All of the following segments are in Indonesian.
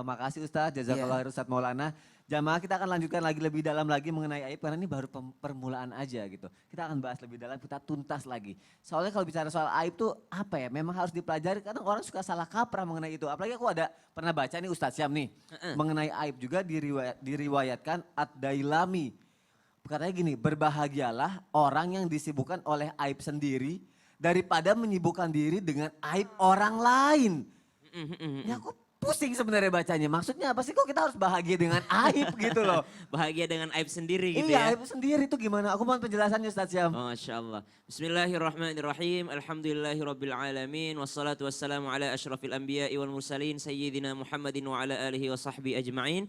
makasih Ustaz, jazakallah khair Ustaz Maulana. Jamaah kita akan lanjutkan lagi lebih dalam lagi mengenai aib karena ini baru permulaan aja gitu. Kita akan bahas lebih dalam, kita tuntas lagi. Soalnya kalau bicara soal aib tuh apa ya, memang harus dipelajari karena orang suka salah kaprah mengenai itu. Apalagi aku ada pernah baca nih Ustaz Syam nih, mengenai aib juga diriwayatkan Ad-Dailami. Katanya gini, berbahagialah orang yang disibukkan oleh aib sendiri daripada menyibukkan diri dengan aib orang lain. Ya aku pusing sebenarnya bacanya. Maksudnya apa sih kok kita harus bahagia dengan aib gitu loh. Bahagia dengan aib sendiri gitu Iya ya. aib sendiri itu gimana? Aku mohon penjelasannya Ustaz Syam. Masya Allah. Bismillahirrahmanirrahim. Alhamdulillahirabbil alamin wassalatu wassalamu ala asyrafil anbiya'i wal mursalin sayyidina Muhammadin wa ala alihi wa sahbihi ajma'in.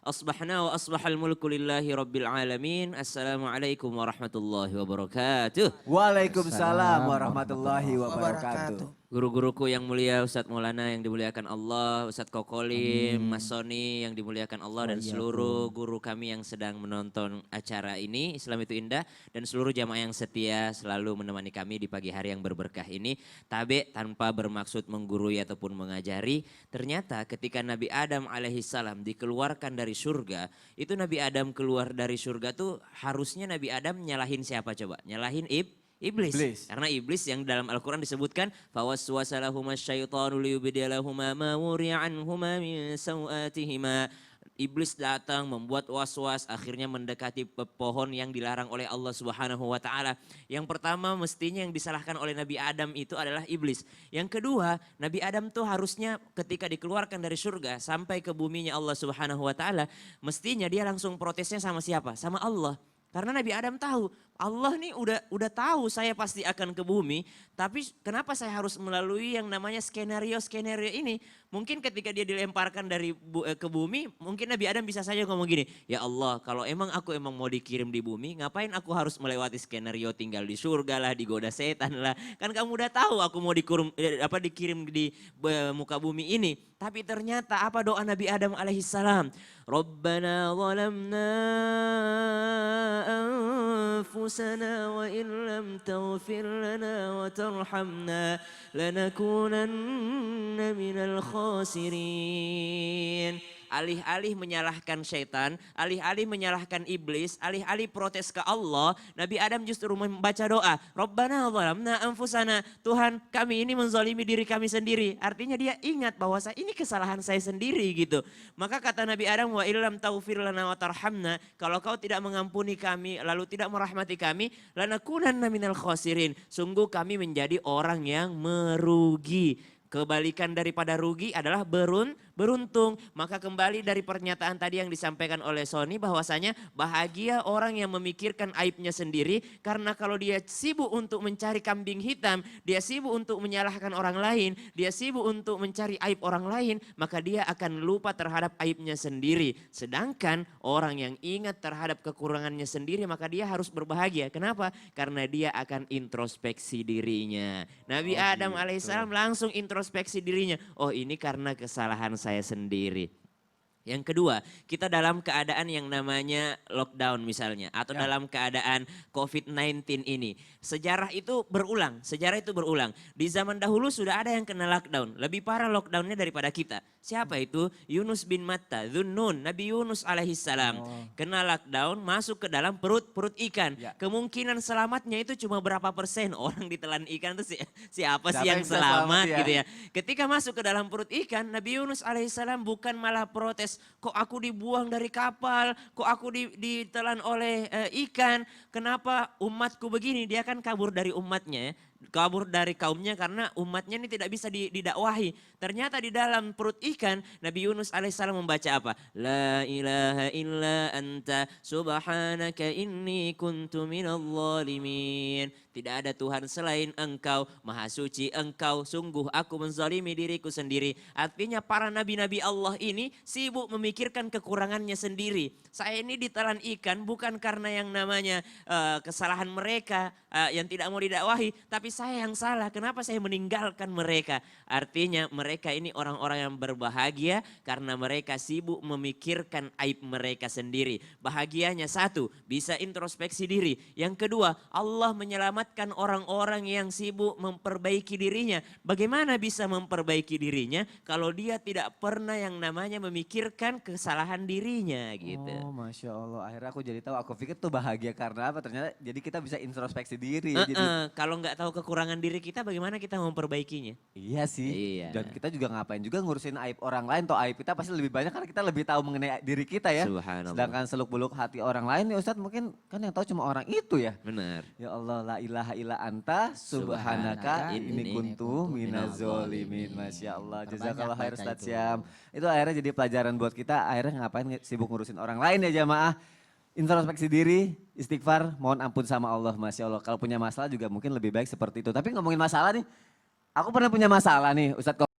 Asbahna wa asbahal mulku lillahi rabbil alamin. Assalamualaikum warahmatullahi wabarakatuh. Waalaikumsalam warahmatullahi wabarakatuh. Guru-guruku yang mulia, Ustadz Maulana yang dimuliakan Allah, Ustadz Kokolim, Mas Soni yang dimuliakan Allah dan seluruh guru kami yang sedang menonton acara ini, Islam itu indah, dan seluruh jamaah yang setia selalu menemani kami di pagi hari yang berberkah ini. Tabe tanpa bermaksud menggurui ataupun mengajari, ternyata ketika Nabi Adam alaihissalam dikeluarkan dari surga, itu Nabi Adam keluar dari surga tuh harusnya Nabi Adam nyalahin siapa coba? Nyalahin Iblis. Karena iblis yang dalam Al-Quran disebutkan fawaswasa lahuma syaitanu liyubdilahuma ma wuri'a anhuma min sawatihima. Iblis datang membuat was-was akhirnya mendekati pohon yang dilarang oleh Allah Subhanahu wa taala. Yang pertama mestinya yang disalahkan oleh Nabi Adam itu adalah iblis. Yang kedua, Nabi Adam tuh harusnya ketika dikeluarkan dari surga sampai ke buminya Allah Subhanahu wa taala, mestinya dia langsung protesnya sama siapa? Sama Allah. Karena Nabi Adam tahu, Allah nih udah tahu saya pasti akan ke bumi, tapi kenapa saya harus melalui yang namanya skenario-skenario ini? Mungkin ketika dia dilemparkan dari ke bumi, mungkin Nabi Adam bisa saja ngomong gini, ya Allah kalau aku emang mau dikirim di bumi, ngapain aku harus melewati skenario tinggal di surga lah, digoda setan lah. Kan kamu udah tahu aku mau dikirim di muka bumi ini. Tapi ternyata apa doa Nabi Adam alaihissalam? Rabbana zalamna أنفسنا وإن لم تغفر لنا وترحمنا لنكونن من الخاسرين. Alih-alih menyalahkan syaitan, alih-alih menyalahkan iblis, alih-alih protes ke Allah, Nabi Adam justru membaca doa, Rabbana zalamna anfusana, Tuhan kami ini menzalimi diri kami sendiri. Artinya dia ingat bahwa ini kesalahan saya sendiri gitu. Maka kata Nabi Adam, wa illam taghfir lana wa tarhamna, kalau kau tidak mengampuni kami lalu tidak merahmati kami, lanakunanna minal khasirin. Sungguh kami menjadi orang yang merugi. Kebalikan daripada rugi adalah beruntung. Maka kembali dari pernyataan tadi yang disampaikan oleh Sony bahwasanya bahagia orang yang memikirkan aibnya sendiri. Karena kalau dia sibuk untuk mencari kambing hitam, dia sibuk untuk menyalahkan orang lain, dia sibuk untuk mencari aib orang lain, maka dia akan lupa terhadap aibnya sendiri. Sedangkan orang yang ingat terhadap kekurangannya sendiri maka dia harus berbahagia. Kenapa? Karena dia akan introspeksi dirinya. Nabi Adam alaihissalam langsung introspeksi dirinya. Oh ini karena kesalahan saya sendiri. Yang kedua, kita dalam keadaan yang namanya lockdown misalnya. Atau dalam keadaan COVID-19 ini. Sejarah itu berulang. Di zaman dahulu sudah ada yang kena lockdown. Lebih parah lockdownnya daripada kita. Siapa itu? Yunus bin Matta, Dhunnun, Nabi Yunus alaihissalam. Kena lockdown, masuk ke dalam perut ikan. Kemungkinan selamatnya itu cuma berapa persen. Orang ditelan ikan itu siapa sih yang selamat gitu ya. Ketika masuk ke dalam perut ikan, Nabi Yunus alaihissalam bukan malah protes. Kok aku dibuang dari kapal, kok aku ditelan oleh ikan, kenapa umatku begini? Dia kan kabur dari umatnya ya. Kabur dari kaumnya karena umatnya ini tidak bisa didakwahi. Ternyata di dalam perut ikan Nabi Yunus alaihissalam membaca apa? La ilaha illa anta subhanaka inni kuntu minal zalimin. Tidak ada Tuhan selain engkau, maha suci engkau, sungguh aku menzalimi diriku sendiri. Artinya para nabi-nabi Allah ini sibuk memikirkan kekurangannya sendiri. Saya ini ditelan ikan bukan karena yang namanya kesalahan mereka yang tidak mau didakwahi, tapi saya yang salah. Kenapa saya meninggalkan mereka? Artinya mereka ini orang-orang yang berbahagia karena mereka sibuk memikirkan aib mereka sendiri. Bahagianya satu, bisa introspeksi diri. Yang kedua, Allah menyelamatkan mendapatkan orang-orang yang sibuk memperbaiki dirinya. Bagaimana bisa memperbaiki dirinya kalau dia tidak pernah yang namanya memikirkan kesalahan dirinya gitu. Oh, Masya Allah. Akhirnya aku jadi tahu. Aku pikir tuh bahagia karena apa? Ternyata jadi kita bisa introspeksi diri ya. Jadi Kalau nggak tahu kekurangan diri kita, bagaimana kita memperbaikinya? iya sih. Iya. Dan kita juga ngapain juga ngurusin aib orang lain. Toh aib kita pasti lebih banyak karena kita lebih tahu mengenai diri kita ya. Subhanallah. Sedangkan seluk-beluk hati orang lain ya Ustadz mungkin kan yang tahu cuma orang itu ya. Benar. Ya Allah la ilaha illa anta subhanaka inni kuntu minazolimin. Masya Allah. Jazakallah khair Ustadz Syam. Itu akhirnya jadi pelajaran buat kita. Akhirnya ngapain sibuk ngurusin orang lain ya jamaah. Introspeksi diri, istighfar, mohon ampun sama Allah. Masya Allah. Kalau punya masalah juga mungkin lebih baik seperti itu. Tapi ngomongin masalah nih. Aku pernah punya masalah nih Ustadz.